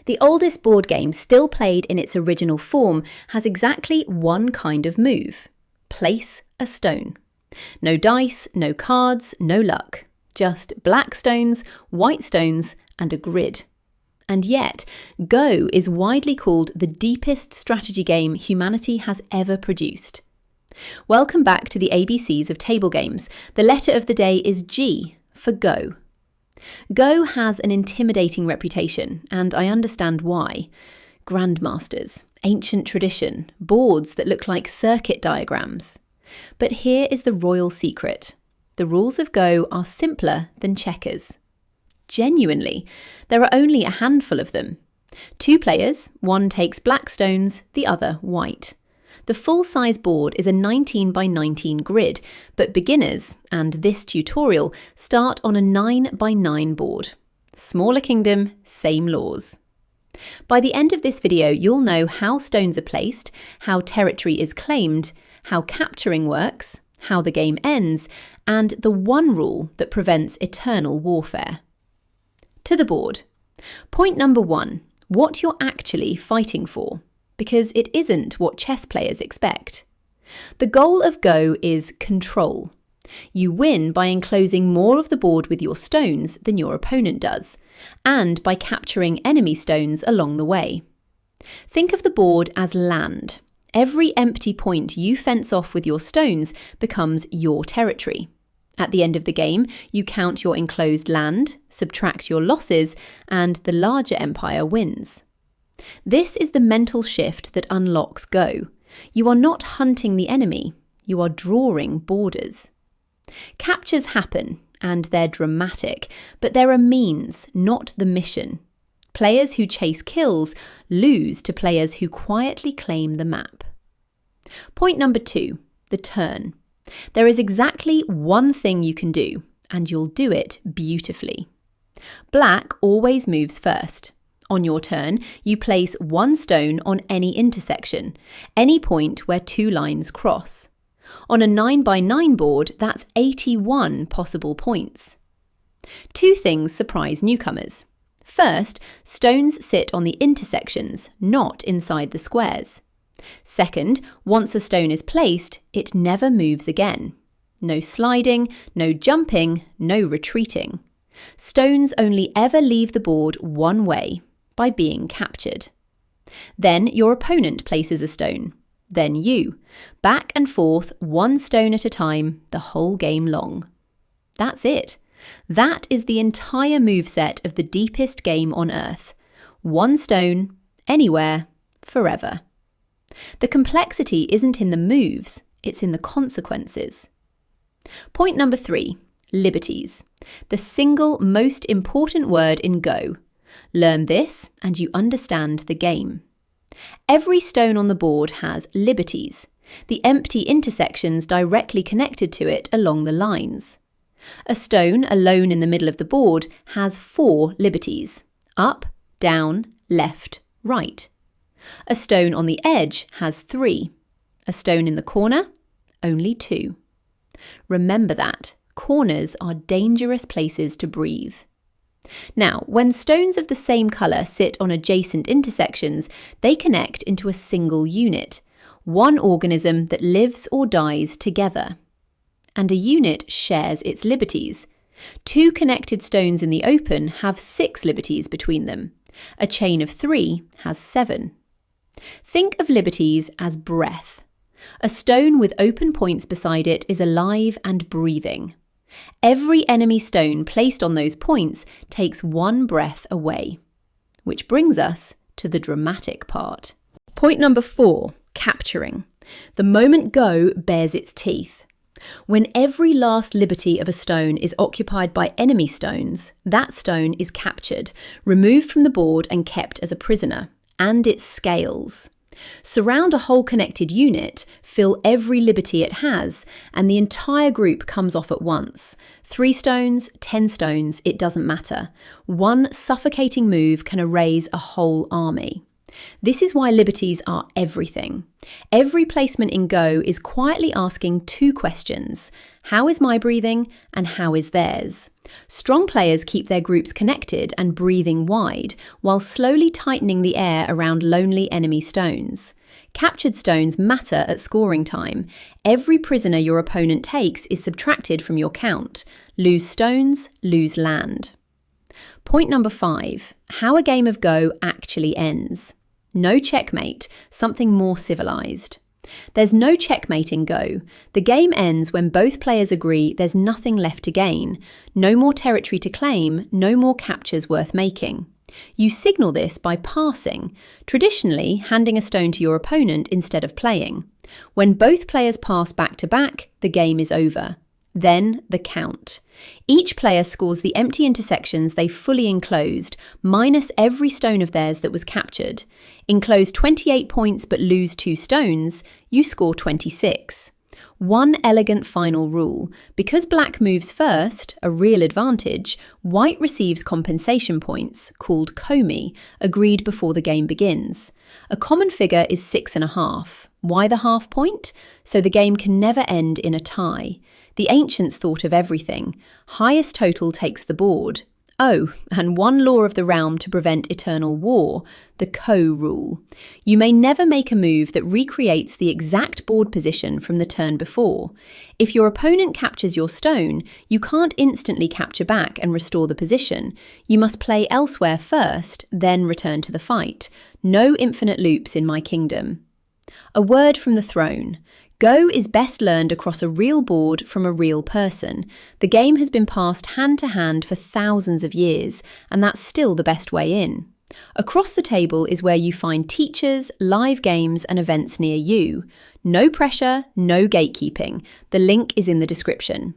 The oldest board game still played in its original form has exactly one kind of move: place a stone. No dice, no cards, no luck. Just black stones, white stones, and a grid. And yet, Go is widely called the deepest strategy game humanity has ever produced. Welcome back to the ABCs of table games. The letter of the day is G for Go. Go has an intimidating reputation, and I understand why. Grandmasters, ancient tradition, boards that look like circuit diagrams. But here is the royal secret. The rules of Go are simpler than checkers. Genuinely, there are only a handful of them. 2 players, one takes black stones, the other white. The full-size board is a 19 by 19 grid, but beginners, and this tutorial, start on a 9 by 9 board. Smaller kingdom, same laws. By the end of this video, you'll know how stones are placed, how territory is claimed, how capturing works, how the game ends, and the one rule that prevents eternal warfare. To the board. Point number 1, what you're actually fighting for, because it isn't what chess players expect. The goal of Go is control. You win by enclosing more of the board with your stones than your opponent does, and by capturing enemy stones along the way. Think of the board as land. Every empty point you fence off with your stones becomes your territory. At the end of the game, you count your enclosed land, subtract your losses, and the larger empire wins. This is the mental shift that unlocks Go. You are not hunting the enemy, you are drawing borders. Captures happen, and they're dramatic, but they're a means, not the mission. Players who chase kills lose to players who quietly claim the map. Point number 2, the turn. There is exactly one thing you can do, and you'll do it beautifully. Black always moves first. On your turn, you place 1 stone on any intersection, any point where 2 lines cross. On a 9 by 9 board, that's 81 possible points. 2 things surprise newcomers. First, stones sit on the intersections, not inside the squares. Second, once a stone is placed, it never moves again. No sliding, no jumping, no retreating. Stones only ever leave the board one way, by being captured. Then your opponent places a stone. Then you. Back and forth, 1 stone at a time, the whole game long. That's it. That is the entire moveset of the deepest game on Earth. 1 stone, anywhere, forever. The complexity isn't in the moves, it's in the consequences. Point number 3, liberties. The single most important word in Go. Learn this and you understand the game. Every stone on the board has liberties, the empty intersections directly connected to it along the lines. A stone alone in the middle of the board has 4 liberties: up, down, left, right. A stone on the edge has 3. A stone in the corner, only 2. Remember that. Corners are dangerous places to breathe. Now, when stones of the same colour sit on adjacent intersections, they connect into a single unit, one organism that lives or dies together. And a unit shares its liberties. 2 connected stones in the open have 6 liberties between them. A chain of 3 has 7. Think of liberties as breath. A stone with open points beside it is alive and breathing. Every enemy stone placed on those points takes 1 breath away. Which brings us to the dramatic part. Point number 4, capturing. The moment Go bares its teeth. When every last liberty of a stone is occupied by enemy stones, that stone is captured, removed from the board and kept as a prisoner. And it scales. Surround a whole connected unit, fill every liberty it has, and the entire group comes off at once. 3 stones, 10 stones, it doesn't matter. One suffocating move can erase a whole army. This is why liberties are everything. Every placement in Go is quietly asking two questions: how is my breathing and how is theirs? Strong players keep their groups connected and breathing wide, while slowly tightening the air around lonely enemy stones. Captured stones matter at scoring time. Every prisoner your opponent takes is subtracted from your count. Lose stones, lose land. Point number 5. How a game of Go actually ends. No checkmate, something more civilized. There's no checkmate in Go. The game ends when both players agree there's nothing left to gain. No more territory to claim, no more captures worth making. You signal this by passing, traditionally handing a stone to your opponent instead of playing. When both players pass back to back, the game is over. Then the count. Each player scores the empty intersections they fully enclosed, minus every stone of theirs that was captured. Enclose 28 points but lose 2 stones, you score 26. One elegant final rule: because black moves first, a real advantage, white receives compensation points, called komi, agreed before the game begins. A common figure is 6.5. Why the half point? So the game can never end in a tie. The ancients thought of everything. Highest total takes the board. Oh, and one law of the realm to prevent eternal war, the ko-rule. You may never make a move that recreates the exact board position from the turn before. If your opponent captures your stone, you can't instantly capture back and restore the position. You must play elsewhere first, then return to the fight. No infinite loops in my kingdom. A word from the throne. Go is best learned across a real board from a real person. The game has been passed hand to hand for thousands of years, and that's still the best way in. Across the table is where you find teachers, live games, and events near you. No pressure, no gatekeeping. The link is in the description.